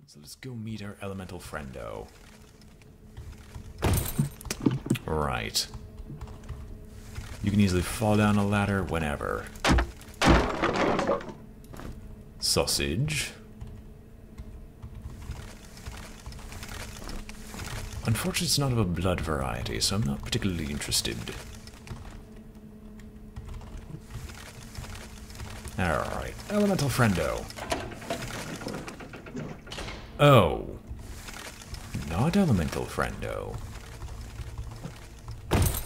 So let's go meet our elemental friendo. Right. You can easily fall down a ladder whenever. Sausage. Unfortunately, it's not of a blood variety, so I'm not particularly interested. Alright, elemental friendo. Oh. Not elemental friendo.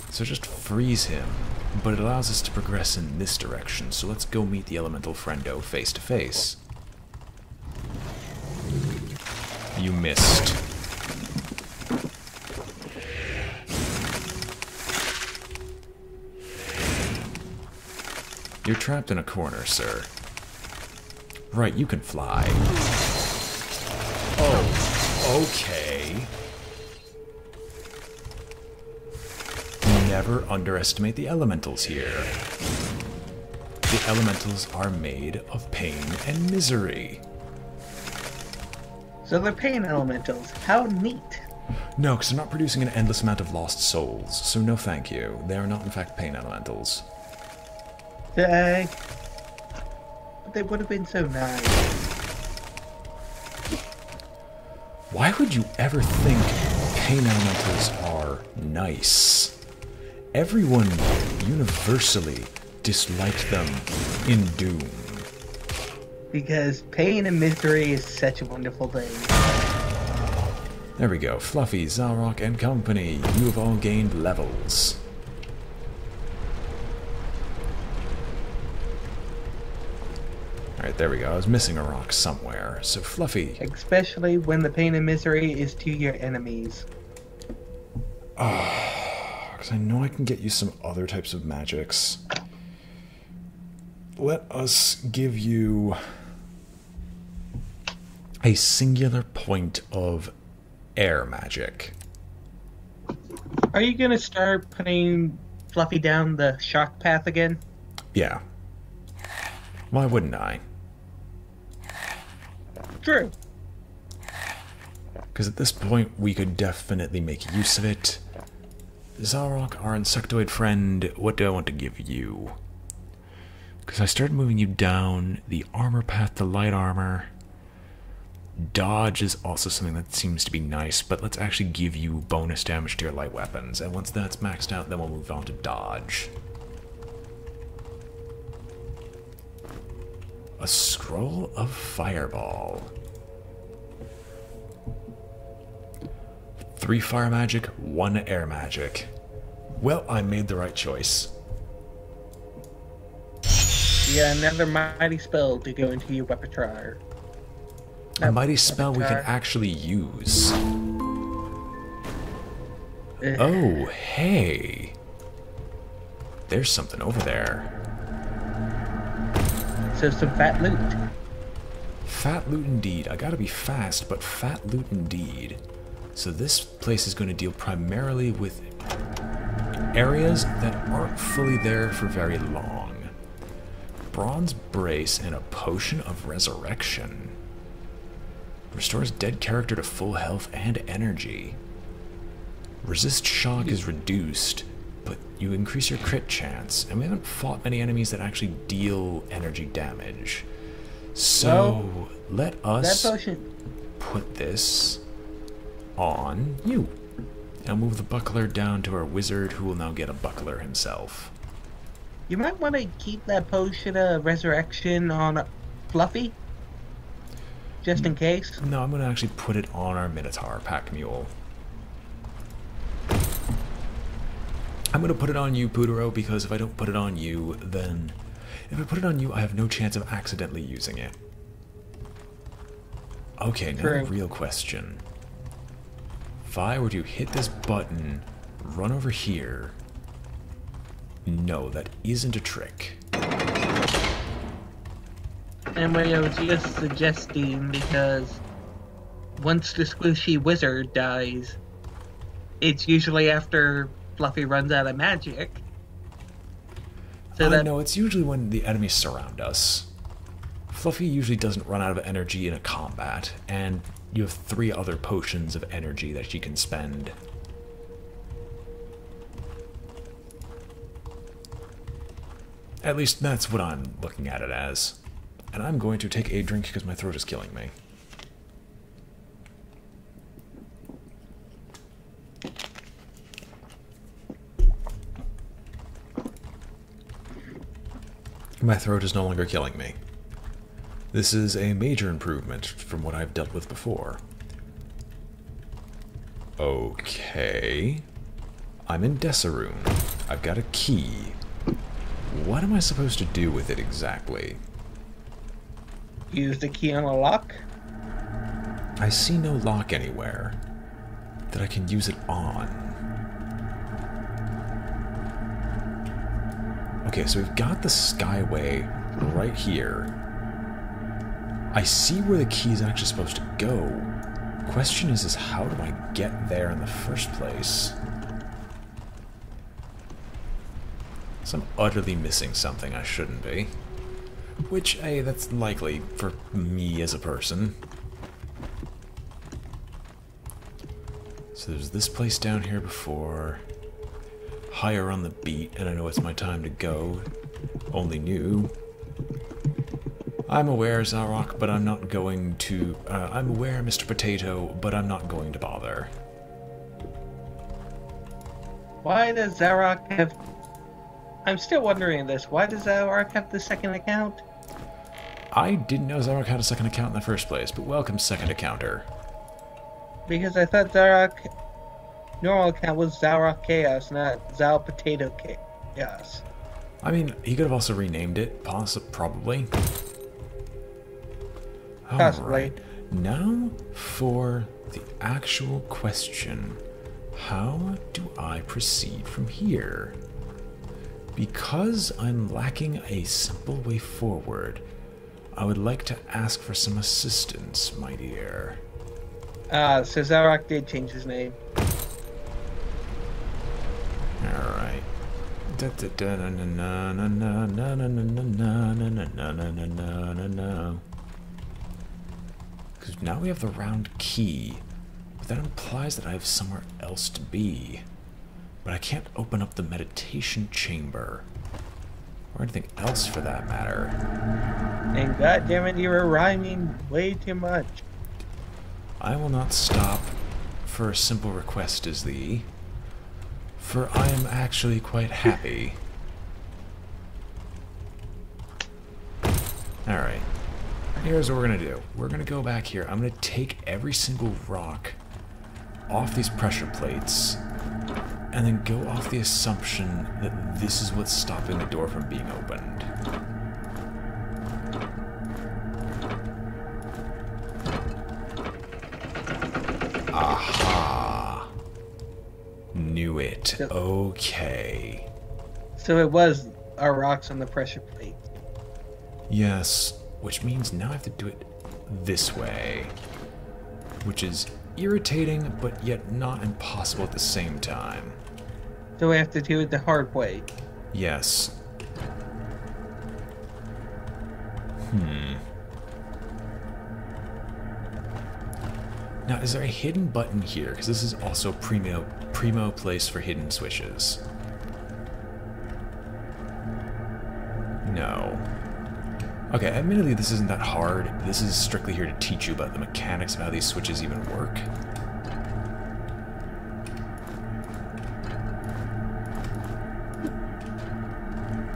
So just freeze him, but it allows us to progress in this direction, so let's go meet the elemental friendo face to face. You missed. You're trapped in a corner, sir. Right, you can fly. Oh, okay. Never underestimate the elementals here. The elementals are made of pain and misery. So they're pain elementals. How neat. No, because they're not producing an endless amount of lost souls, so no thank you. They are not in fact pain elementals. But they would have been so nice. Why would you ever think pain elementals are nice? Everyone universally disliked them in Doom. Because pain and misery is such a wonderful thing. There we go. Fluffy, Zarok, and company. You have all gained levels. Alright, there we go. I was missing a rock somewhere. So, Fluffy. Especially when the pain and misery is to your enemies. Because I know I can get you some other types of magics. Let us give you a singular point of air magic. Are you gonna start putting Fluffy down the shock path again? Yeah. Why wouldn't I? True. Because at this point, we could definitely make use of it. Zarok, our insectoid friend, what do I want to give you? Because I started moving you down the armor path to light armor. Dodge is also something that seems to be nice, but let's actually give you bonus damage to your light weapons. And once that's maxed out, then we'll move on to dodge. A scroll of fireball. 3 fire magic, 1 air magic. Well, I made the right choice. Yeah, another mighty spell to go into your repertoire. A mighty spell we can actually use. Oh, hey. There's something over there. So some fat loot. Fat loot indeed. I gotta be fast, but fat loot indeed. So this place is going to deal primarily with areas that aren't fully there for very long. Bronze Brace and a Potion of Resurrection. Restores dead character to full health and energy. Resist shock is reduced, but you increase your crit chance. And we haven't fought many enemies that actually deal energy damage. So let us put this on you. And move the buckler down to our wizard, who will now get a buckler himself. You might want to keep that potion of resurrection on Fluffy, just in case. No, I'm going to actually put it on our Minotaur pack mule. I'm going to put it on you, Putero, because if I don't put it on you, then... If I put it on you, I have no chance of accidentally using it. Okay, now the real question. If I were to hit this button, run over here... No, that isn't a trick. Anyway, I was just suggesting because once the squishy wizard dies, it's usually after Fluffy runs out of magic. So No, it's usually when the enemies surround us. Fluffy usually doesn't run out of energy in a combat, and you have 3 other potions of energy that she can spend. At least that's what I'm looking at it as. And I'm going to take a drink because my throat is killing me. My throat is no longer killing me. This is a major improvement from what I've dealt with before. Okay. I'm in Desarune. I've got a key. What am I supposed to do with it exactly? Use the key on a lock? I see no lock anywhere that I can use it on. Okay, so we've got the Skyway right here. I see where the key is actually supposed to go. Question is how do I get there in the first place? So I'm utterly missing something I shouldn't be. Which, hey, that's likely for me as a person. So there's this place down here before. Higher on the beat, and I know it's my time to go. Only new. I'm aware, Zarok, but I'm not going to... I'm aware, Mr. Potato, but I'm not going to bother. Why does Zarok have... I'm still wondering this. Why does Zarok have the second account? I didn't know Zarok had a second account in the first place, but welcome, second accounter. Because I thought Zarok... normal account was Zarok Chaos, not Zal Potato Chaos. I mean, he could have also renamed it, probably. Possibly. Alright, now for the actual question. How do I proceed from here? Because I'm lacking a simple way forward, I would like to ask for some assistance, my dear. So Zarok did change his name. Alright. Because now we have the round key. But that implies that I have somewhere else to be. But I can't open up the meditation chamber. Or anything else for that matter. And goddammit, you were rhyming way too much. I will not stop for a simple request as thee. For I am actually quite happy. Alright. Here's what we're gonna do. We're gonna go back here. I'm gonna take every single rock off these pressure plates and then go off the assumption that this is what's stopping the door from being opened. Aha! Knew it. Okay. So it was our rocks on the pressure plate. Yes, which means now I have to do it this way. Which is irritating, but yet not impossible at the same time. So we have to do it the hard way. Yes. Now, is there a hidden button here? Because this is also primo place for hidden switches. No. Okay, admittedly this isn't that hard. This is strictly here to teach you about the mechanics of how these switches even work.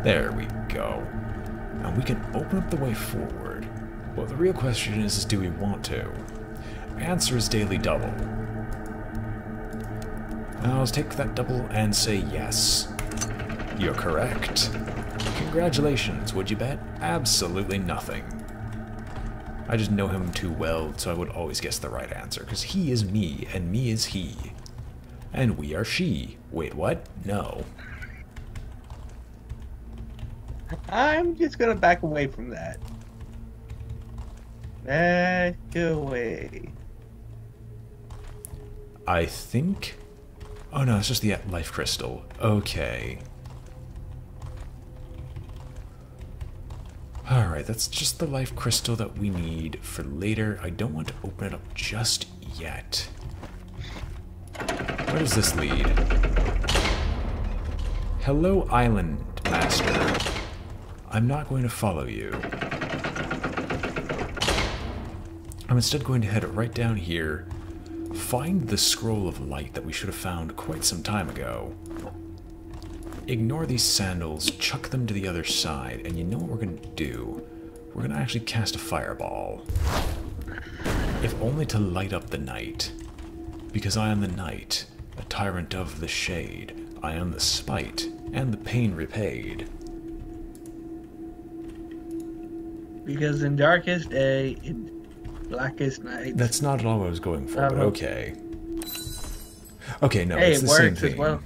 There we go. And we can open up the way forward. Well, the real question is do we want to? Answer is daily double. I'll take that double and say yes. You're correct. Congratulations, would you bet? Absolutely nothing. I just know him too well, so I would always guess the right answer, because he is me, and me is he. And we are she. Wait, what? No. I'm just gonna back away from that. Back away. I think... Oh no, it's just the life crystal. Okay. Alright, that's just the life crystal that we need for later. I don't want to open it up just yet. Where does this lead? Hello, Island Master. I'm not going to follow you. I'm instead going to head right down here, find the scroll of light that we should have found quite some time ago. Ignore these sandals, chuck them to the other side, and you know what we're going to do? We're going to actually cast a fireball. If only to light up the night. Because I am the night, a tyrant of the shade. I am the spite, and the pain repaid. Because in darkest day, in blackest night. That's not at all what I was going for, but okay. Okay, no, hey, it's the it same works thing. as well.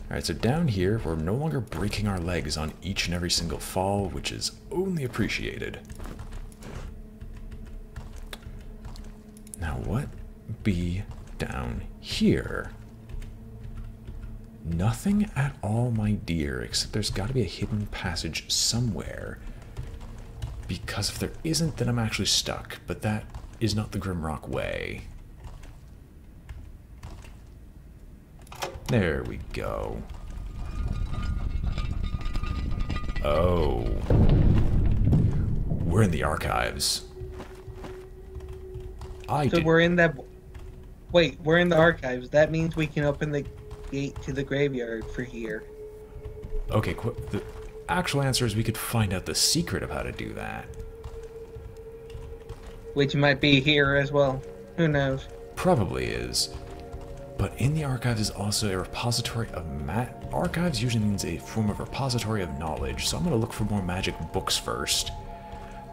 Alright, so down here, we're no longer breaking our legs on each and every single fall, which is only appreciated. Now what be down here? Nothing at all, my dear, except there's got to be a hidden passage somewhere. Because if there isn't, then I'm actually stuck, but that is not the Grimrock way. There we go. Oh. We're in the archives. So we're in that... Wait, we're in the archives. That means we can open the gate to the graveyard for here. Okay, the actual answer is we could find out the secret of how to do that. Which might be here as well. Who knows? Probably is. But in the archives is also a repository of archives usually means a form of repository of knowledge, so I'm going to look for more magic books first.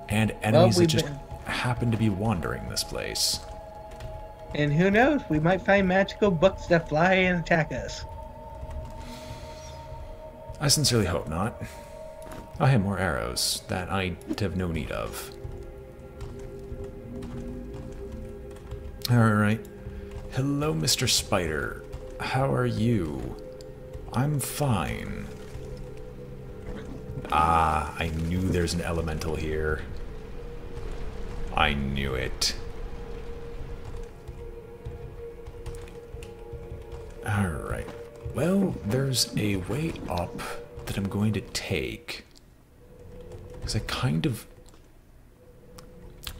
And enemies that just happen to be wandering this place. And who knows, we might find magical books that fly and attack us. I sincerely hope not. I have more arrows that I have no need of. Alright. Hello, Mr. Spider. How are you? I'm fine. Ah, I knew there's an elemental here. I knew it. Alright. Well, there's a way up that I'm going to take. Because I kind of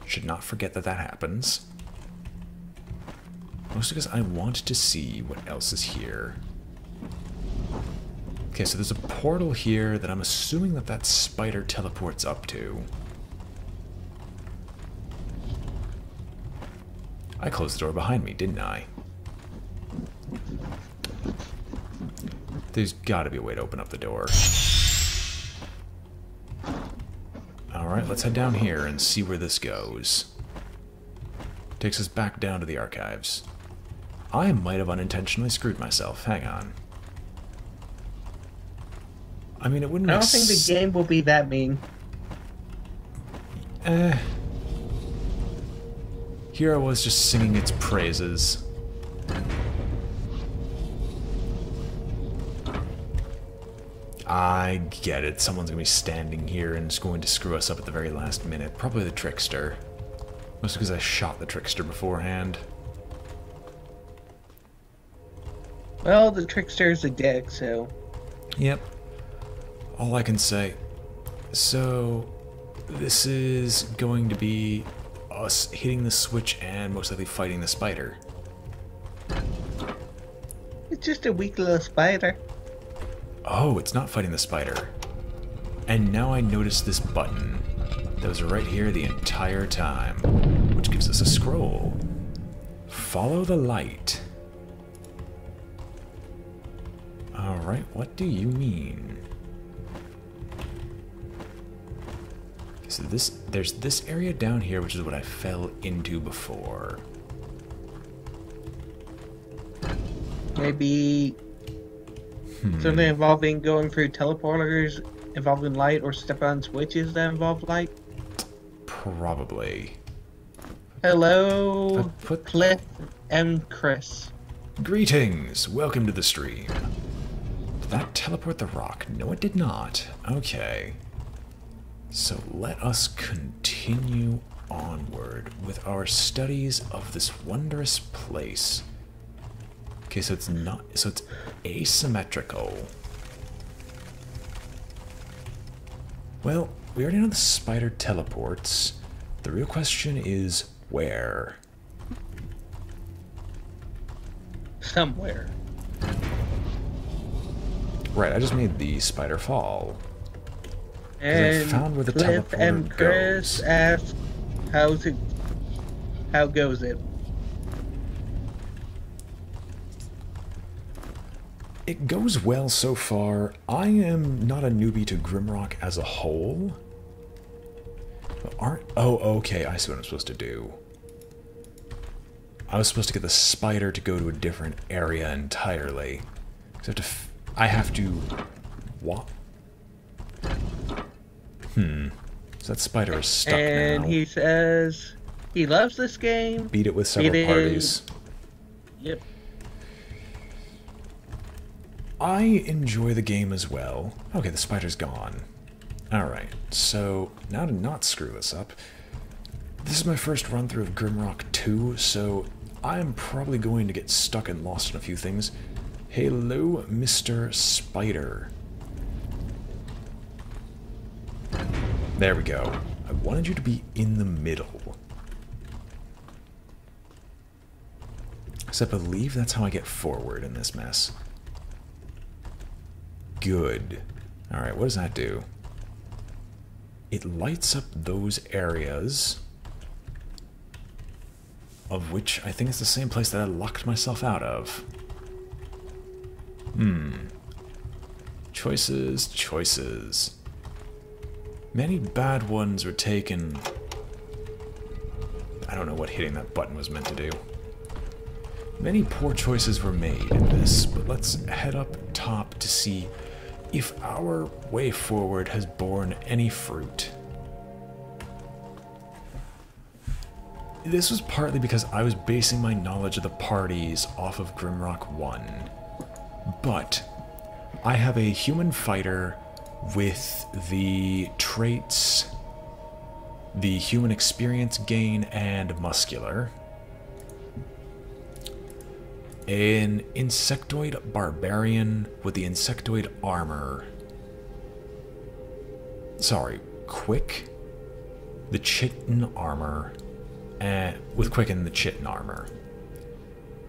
should not forget that that happens. Mostly because I want to see what else is here. Okay, so there's a portal here that I'm assuming that that spider teleports up to. I closed the door behind me, didn't I? There's gotta be a way to open up the door. Alright, let's head down here and see where this goes. Takes us back down to the archives. I might have unintentionally screwed myself. Hang on. I mean, it wouldn't I make don't think the game will be that mean. Here I was just singing its praises. I get it. Someone's gonna be standing here and is going to screw us up at the very last minute. Probably the trickster. Mostly because I shot the trickster beforehand. Well, the trickster's a dick, so... Yep. All I can say. So, this is going to be us hitting the switch and most likely fighting the spider. It's just a weak little spider. Oh, it's not fighting the spider. And now I notice this button that was right here the entire time, which gives us a scroll. Follow the light. Alright, what do you mean? So there's this area down here, which is what I fell into before. Maybe something involving going through teleporters involving light, or step on switches that involve light? Probably. Hello, Cliff and Chris. Greetings! Welcome to the stream. that teleport the rock? No, it did not. Okay. So let us continue onward with our studies of this wondrous place. Okay, so it's not, so it's asymmetrical. Well, we already know the spider teleports. The real question is where? Somewhere. Right, I just made the spider fall. And I found where the Cliff teleporter and Chris goes. ask, how goes it? It goes well so far. I am not a newbie to Grimrock as a whole. But oh, okay, I see what I'm supposed to do. I was supposed to get the spider to go to a different area entirely. So I have to... What? So that spider is stuck now. And he says he loves this game. Beat it with several parties. Yep. I enjoy the game as well. Okay, the spider's gone. Alright, so now to not screw this up. This is my first run through of Grimrock 2, so I am probably going to get stuck and lost in a few things. Hello, Mr. Spider. There we go. I wanted you to be in the middle. So I believe that's how I get forward in this mess. Good. Alright, what does that do? It lights up those areas, of which I think it's the same place that I locked myself out of. Choices, choices. Many bad ones were taken. I don't know what hitting that button was meant to do. Many poor choices were made in this, but let's head up top to see if our way forward has borne any fruit. This was partly because I was basing my knowledge of the parties off of Grimrock 1, but I have a human fighter with the traits, the human experience gain and muscular, an insectoid barbarian with the insectoid armor. Sorry, quick, the chitin armor, with quicken the chitin armor.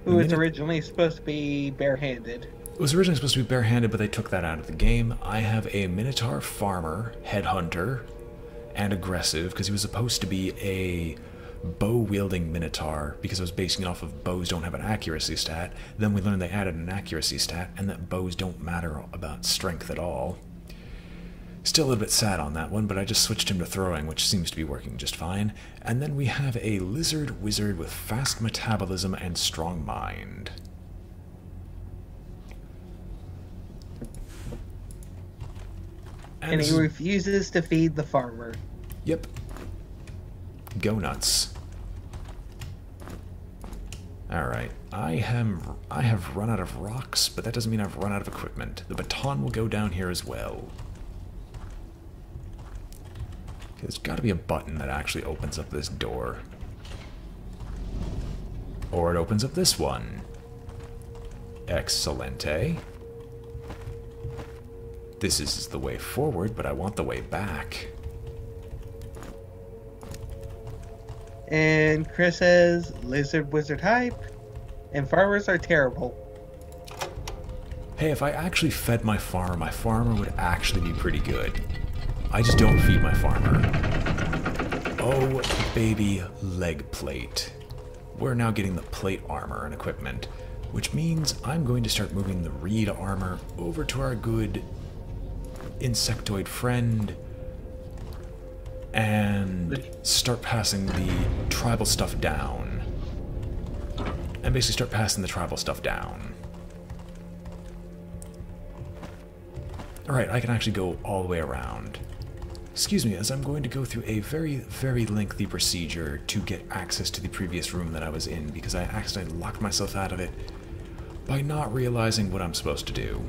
Who was originally supposed to be barehanded. It was originally supposed to be barehanded, but they took that out of the game. I have a Minotaur farmer, headhunter, and aggressive, because he was supposed to be a bow-wielding Minotaur, because I was basing it off of bows don't have an accuracy stat. Then we learned they added an accuracy stat, and that bows don't matter about strength at all. Still a little bit sad on that one, but I just switched him to throwing, which seems to be working just fine. And then we have a lizard wizard with fast metabolism and strong mind. And he refuses to feed the farmer. Yep. Go nuts. Alright, I have run out of rocks, but that doesn't mean I've run out of equipment. The baton will go down here as well. Okay, there's got to be a button that actually opens up this door. Or it opens up this one. Excelente. This is the way forward, but I want the way back. And Chris says, lizard wizard hype, and farmers are terrible. Hey, if I actually fed my farmer would actually be pretty good. I just don't feed my farmer. Oh, baby leg plate. We're now getting the plate armor and equipment, which means I'm going to start moving the reed armor over to our good insectoid friend and start passing the tribal stuff down. And basically start passing the tribal stuff down. Alright, I can actually go all the way around. Excuse me, as I'm going to go through a very, very lengthy procedure to get access to the previous room that I was in, because I accidentally locked myself out of it by not realizing what I'm supposed to do.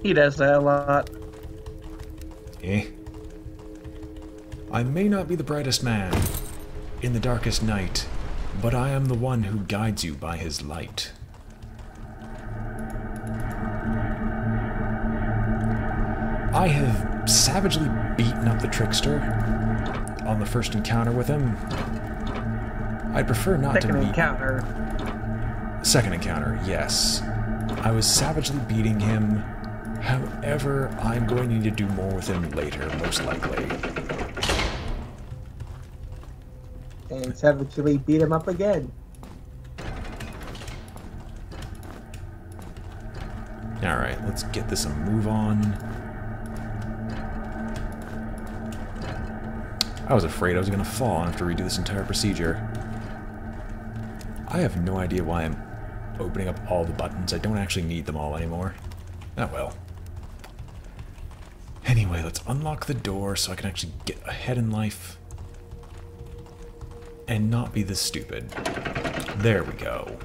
He does that a lot. Eh? I may not be the brightest man in the darkest night, but I am the one who guides you by his light. I have savagely beaten up the trickster on the first encounter with him. I'd prefer not to meet... Second encounter, yes. I was savagely beating him. However, I'm going to need to do more with him later, most likely. And savagely beat him up again. Alright, let's get this a move on. I was afraid I was going to fall and have to redo this entire procedure. I have no idea why I'm opening up all the buttons. I don't actually need them all anymore. Oh well. Anyway, let's unlock the door so I can actually get ahead in life. And not be this stupid. There we go.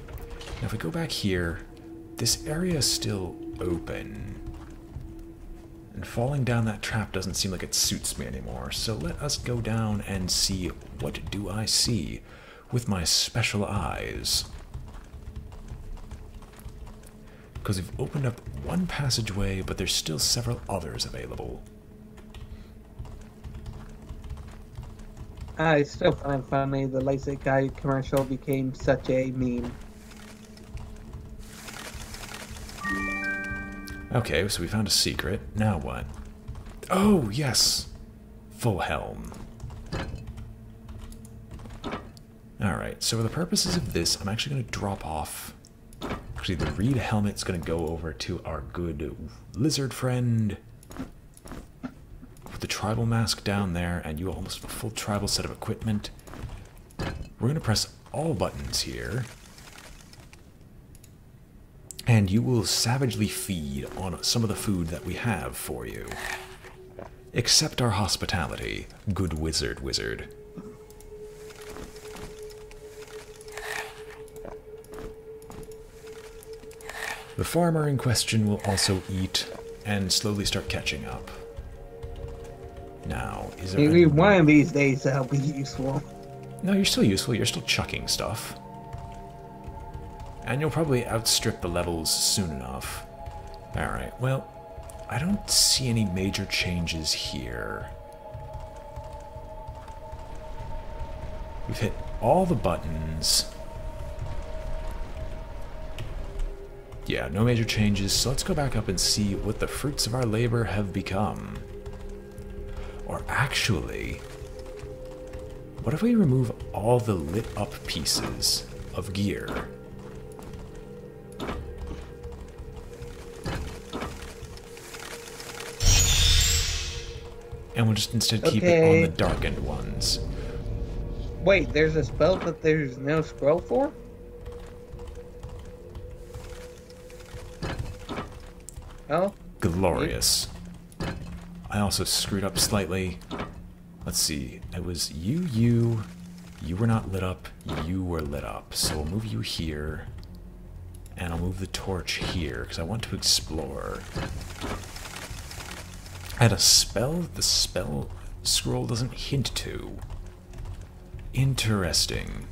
Now if we go back here, this area is still open. And falling down that trap doesn't seem like it suits me anymore, so let us go down and see what do I see with my special eyes. Because we've opened up one passageway, but there's still several others available. I still find funny the LASIK guy commercial became such a meme. Okay, so we found a secret. Now what? Oh, yes! Full helm. Alright, so for the purposes of this, I'm actually going to drop off... Actually, the reed helmet's going to go over to our good lizard friend. Put the tribal mask down there, and you almost have a full tribal set of equipment. We're going to press all buttons here. And you will savagely feed on some of the food that we have for you. Accept our hospitality, good wizard. The farmer in question will also eat and slowly start catching up. Now, is there... Maybe one of these days that'll be useful. No, you're still useful. You're still chucking stuff. And you'll probably outstrip the levels soon enough. Alright, well, I don't see any major changes here. We've hit all the buttons. Yeah, no major changes, so let's go back up and see what the fruits of our labor have become. Or actually, what if we remove all the lit up pieces of gear? And we'll just instead keep it on the darkened ones. Wait, there's a spell that there's no scroll for? Oh? Glorious. I also screwed up slightly. Let's see. It was you were not lit up, you were lit up. So we'll move you here. And I'll move the torch here, because I want to explore. I had a spell that the spell scroll doesn't hint to. Interesting.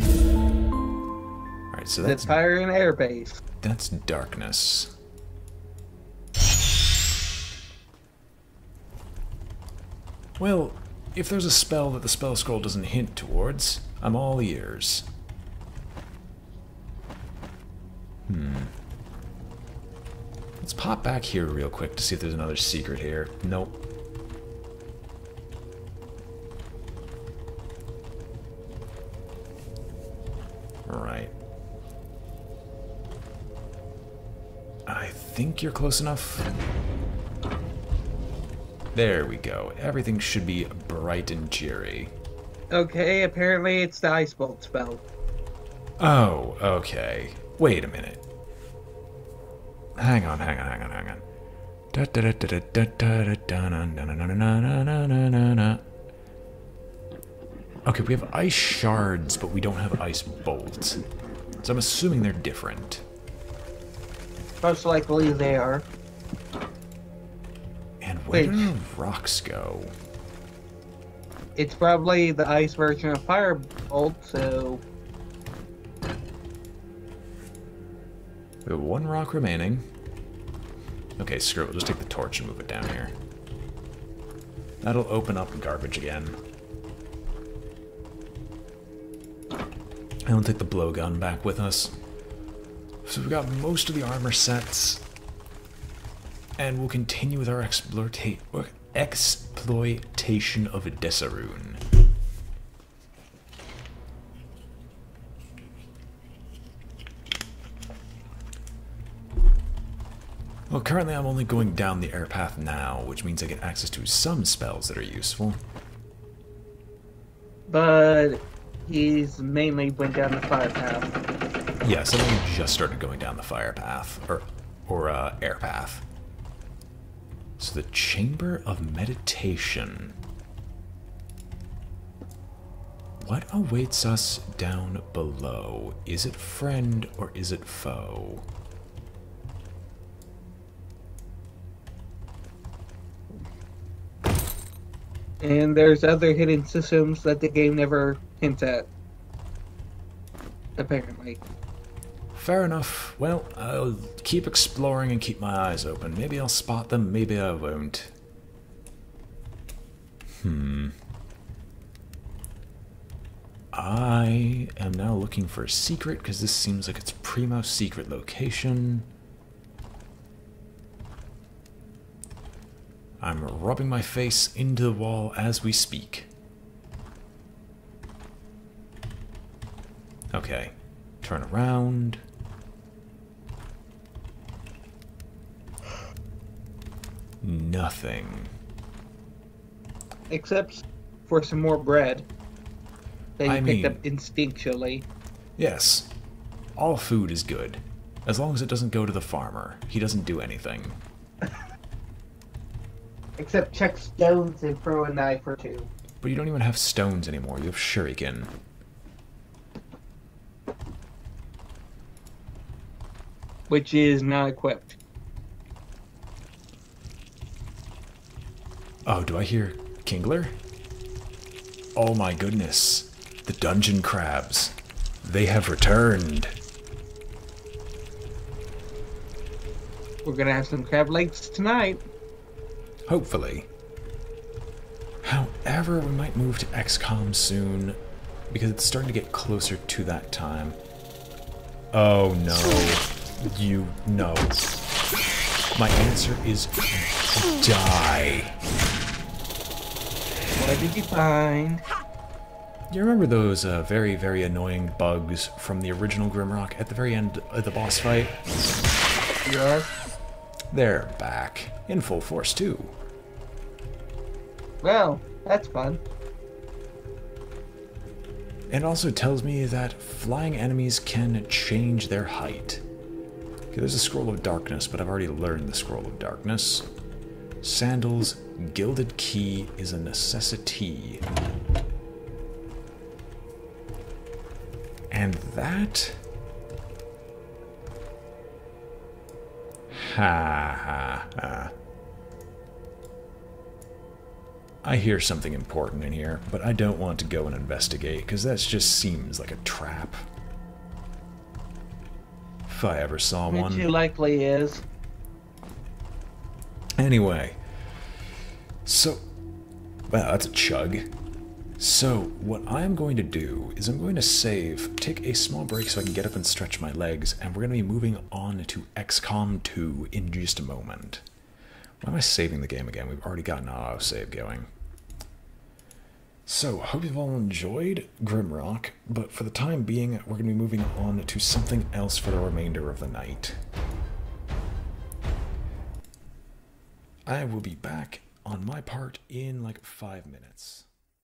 Alright, so that's... The fire and air base. That's darkness. Well, if there's a spell that the spell scroll doesn't hint towards, I'm all ears. Let's pop back here real quick to see if there's another secret here. Nope. Alright. I think you're close enough. There we go. Everything should be bright and cheery. Okay, apparently it's the Ice Bolt spell. Oh, okay. Wait a minute. Hang on. Okay, we have ice shards, but we don't have ice bolts. So I'm assuming they're different. Most likely they are. Where Which, do the rocks go? it's probably the ice version of Firebolt, so... We have one rock remaining. Okay, screw it. We'll just take the torch and move it down here. That'll open up garbage again. And we'll take the blowgun back with us. So we've got most of the armor sets. And we'll continue with our exploitation of Desarune. Well, currently I'm only going down the air path now, which means I get access to some spells that are useful. But he's mainly went down the fire path. Yes, I only just started going down the fire path, or air path. So the Chamber of Meditation. What awaits us down below? Is it friend or is it foe? And there's other hidden systems that the game never hints at. Apparently. Fair enough. Well, I'll keep exploring and keep my eyes open. Maybe I'll spot them, maybe I won't. I am now looking for a secret, because this seems like it's primo secret location. I'm rubbing my face into the wall as we speak. Okay, turn around. Nothing. Except for some more bread that I you picked mean- up instinctually. Yes, all food is good. As long as it doesn't go to the farmer. He doesn't do anything. Except check stones and throw a knife or two. But you don't even have stones anymore, you have shuriken. Which is not equipped. Oh, do I hear Kingler? Oh my goodness. The dungeon crabs. They have returned. We're gonna have some crab legs tonight. Hopefully. However, we might move to XCOM soon, because it's starting to get closer to that time. Oh no. You know. My answer is die. What did you find? You remember those very, very annoying bugs from the original Grimrock at the very end of the boss fight? Yes. They're back, in full force too. Well, that's fun. It also tells me that flying enemies can change their height. Okay, there's a Scroll of Darkness, but I've already learned the Scroll of Darkness. Sandals, Gilded Key is a necessity. And that... Ha. I hear something important in here, but I don't want to go and investigate, because that just seems like a trap. If I ever saw Which one. it likely is. Anyway. So, well, that's a chug. So, what I'm going to do is I'm going to save, take a small break so I can get up and stretch my legs, and we're going to be moving on to XCOM 2 in just a moment. Why am I saving the game again? We've already got an autosave going. So, hope you've all enjoyed Grimrock, but for the time being, we're going to be moving on to something else for the remainder of the night. I will be back on my part in like 5 minutes.